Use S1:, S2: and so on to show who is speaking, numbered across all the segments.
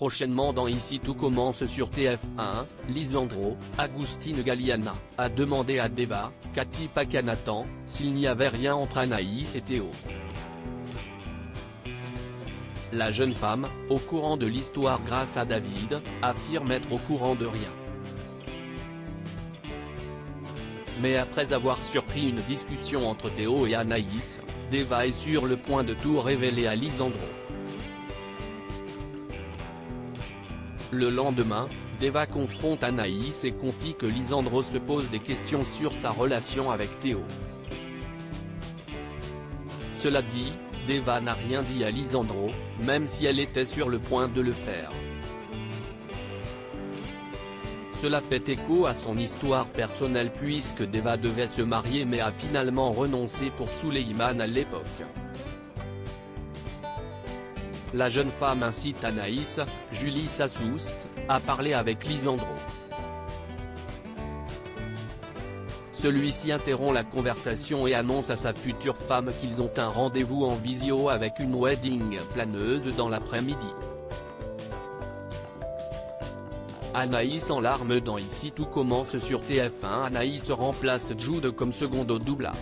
S1: prochainement dans Ici tout commence sur TF1, Lisandro, Agustine Galliana, a demandé à Deva, Cathy Pacanatan, s'il n'y avait rien entre Anaïs et Théo. La jeune femme, au courant de l'histoire grâce à David, affirme être au courant de rien. Mais après avoir surpris une discussion entre Théo et Anaïs, Deva est sur le point de tout révéler à Lisandro. Le lendemain, Deva confronte Anaïs et confie que Lisandro se pose des questions sur sa relation avec Théo. Cela dit, Deva n'a rien dit à Lisandro, même si elle était sur le point de le faire. Cela fait écho à son histoire personnelle puisque Deva devait se marier mais a finalement renoncé pour Souleyman à l'époque. La jeune femme incite Anaïs, Julie Sassoust, à parler avec Lisandro. Celui-ci interrompt la conversation et annonce à sa future femme qu'ils ont un rendez-vous en visio avec une wedding planeuse dans l'après-midi. Anaïs en larmes dans Ici tout commence sur TF1. Anaïs remplace Jude comme second au doublage.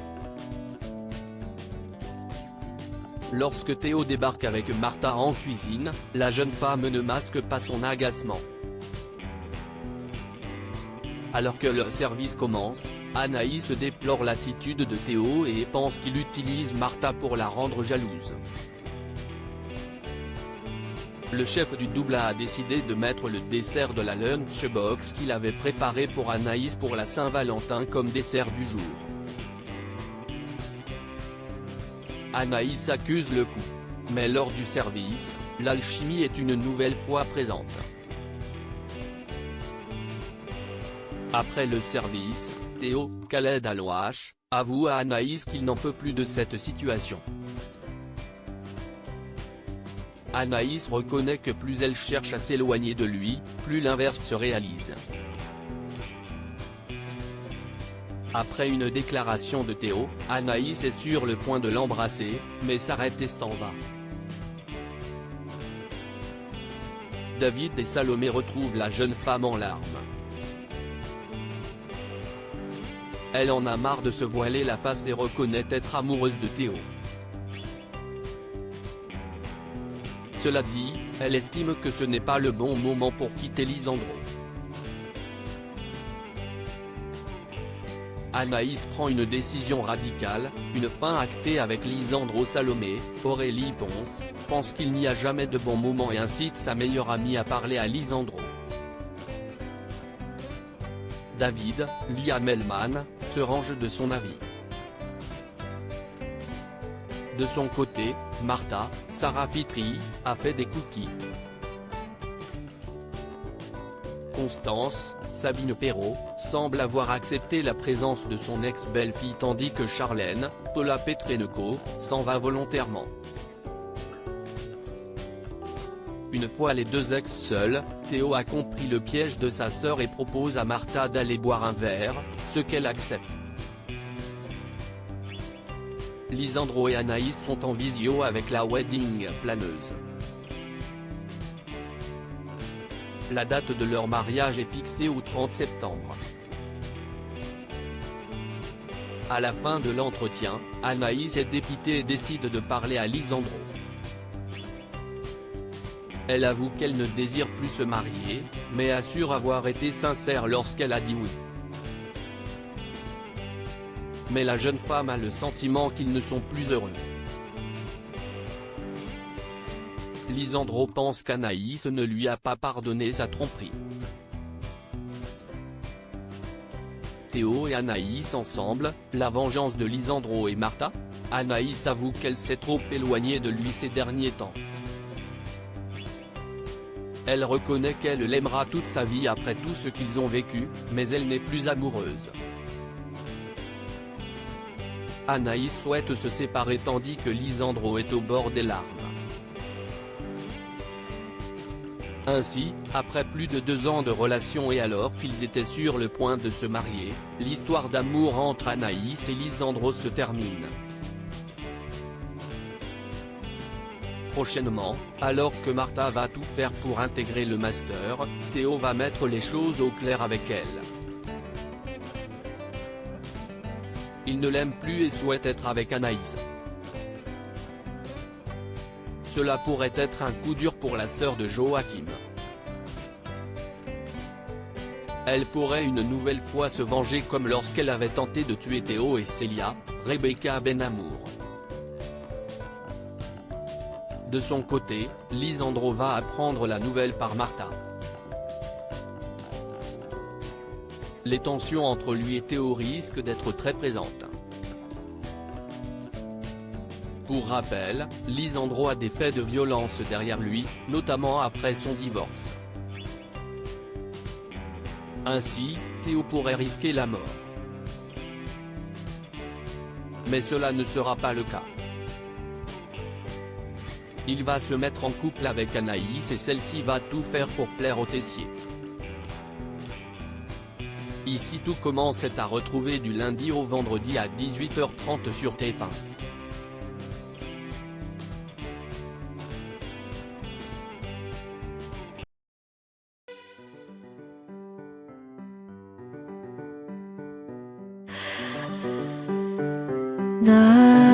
S1: Lorsque Théo débarque avec Martha en cuisine, la jeune femme ne masque pas son agacement. Alors que le service commence, Anaïs déplore l'attitude de Théo et pense qu'il utilise Martha pour la rendre jalouse. Le chef du doublage a décidé de mettre le dessert de la lunchbox qu'il avait préparé pour Anaïs pour la Saint-Valentin comme dessert du jour. Anaïs accuse le coup. Mais lors du service, l'alchimie est une nouvelle fois présente. Après le service, Théo, Khaled Alouache, avoue à Anaïs qu'il n'en peut plus de cette situation. Anaïs reconnaît que plus elle cherche à s'éloigner de lui, plus l'inverse se réalise. Après une déclaration de Théo, Anaïs est sur le point de l'embrasser, mais s'arrête et s'en va. David et Salomé retrouvent la jeune femme en larmes. Elle en a marre de se voiler la face et reconnaît être amoureuse de Théo. Cela dit, elle estime que ce n'est pas le bon moment pour quitter Lisandro. Anaïs prend une décision radicale, une fin actée avec Lisandro. Salomé, Aurélie Ponce, pense qu'il n'y a jamais de bon moment et incite sa meilleure amie à parler à Lisandro. David, Liam Elman, se range de son avis. De son côté, Martha, Sarah Fitri, a fait des cookies. Constance, Sabine Perrault, semble avoir accepté la présence de son ex-belle-fille tandis que Charlène, Paula Petrenko, s'en va volontairement. Une fois les deux ex seuls, Théo a compris le piège de sa sœur et propose à Martha d'aller boire un verre, ce qu'elle accepte. Lisandro et Anaïs sont en visio avec la wedding planeuse. La date de leur mariage est fixée au 30 septembre. À la fin de l'entretien, Anaïs est dépitée et décide de parler à Lisandro. Elle avoue qu'elle ne désire plus se marier, mais assure avoir été sincère lorsqu'elle a dit oui. Mais la jeune femme a le sentiment qu'ils ne sont plus heureux. Lisandro pense qu'Anaïs ne lui a pas pardonné sa tromperie. Théo et Anaïs ensemble, la vengeance de Lisandro et Martha. Anaïs avoue qu'elle s'est trop éloignée de lui ces derniers temps. Elle reconnaît qu'elle l'aimera toute sa vie après tout ce qu'ils ont vécu, mais elle n'est plus amoureuse. Anaïs souhaite se séparer tandis que Lisandro est au bord des larmes. Ainsi, après plus de 2 ans de relation et alors qu'ils étaient sur le point de se marier, l'histoire d'amour entre Anaïs et Lisandro se termine. Prochainement, alors que Martha va tout faire pour intégrer le master, Théo va mettre les choses au clair avec elle. Il ne l'aime plus et souhaite être avec Anaïs. Cela pourrait être un coup dur pour la sœur de Joachim. Elle pourrait une nouvelle fois se venger comme lorsqu'elle avait tenté de tuer Théo et Célia, Rebecca Benamour. De son côté, Lisandro va apprendre la nouvelle par Martha. Les tensions entre lui et Théo risquent d'être très présentes. Pour rappel, Lisandro a des faits de violence derrière lui, notamment après son divorce. Ainsi, Théo pourrait risquer la mort. Mais cela ne sera pas le cas. Il va se mettre en couple avec Anaïs et celle-ci va tout faire pour plaire au Tessier. Ici tout commence est à retrouver du lundi au vendredi à 18h30 sur TF1.
S2: 나